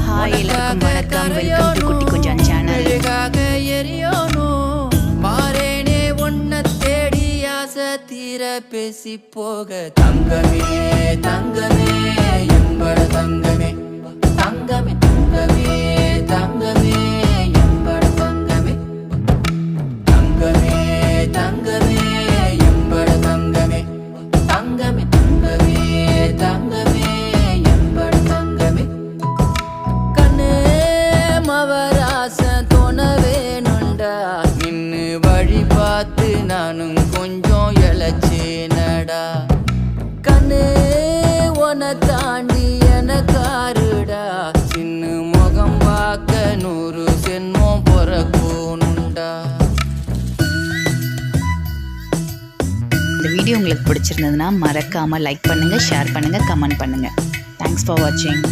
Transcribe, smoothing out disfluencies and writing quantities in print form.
Hi எல்லாருக்கும் வணக்கம். Welcome to குட்டி குஞ்சான் சேனல். மாறேனே ஒன்ன தேடி ஆசை தீர பேசி போக தங்கமே தங்கமே என்பட தங்கமே தங்கமே தங்கமே தங்கமே என்பட தங்கமே தங்கமே தங்கமே என்பட தங்கமே தங்கமே தங்கமே தங்கமே என்பட தங்கமே கண்ணே மவராசன் தோணவேனுண்டா நின்னு வழி பார்த்து நானும் கொஞ்சம் இழைச்சேனடா கண்ணே உன தாண்டி எனக்காருடா சின்ன முகம் பார்க்க 100 சென்மம் பிறக்கணுண்டா. இந்த வீடியோ உங்களுக்கு பிடிச்சிருந்ததுன்னா மறக்காமல் லைக் பண்ணுங்கள், ஷேர் பண்ணுங்கள், கமெண்ட் பண்ணுங்கள். தேங்க்ஸ் ஃபார் வாட்சிங்.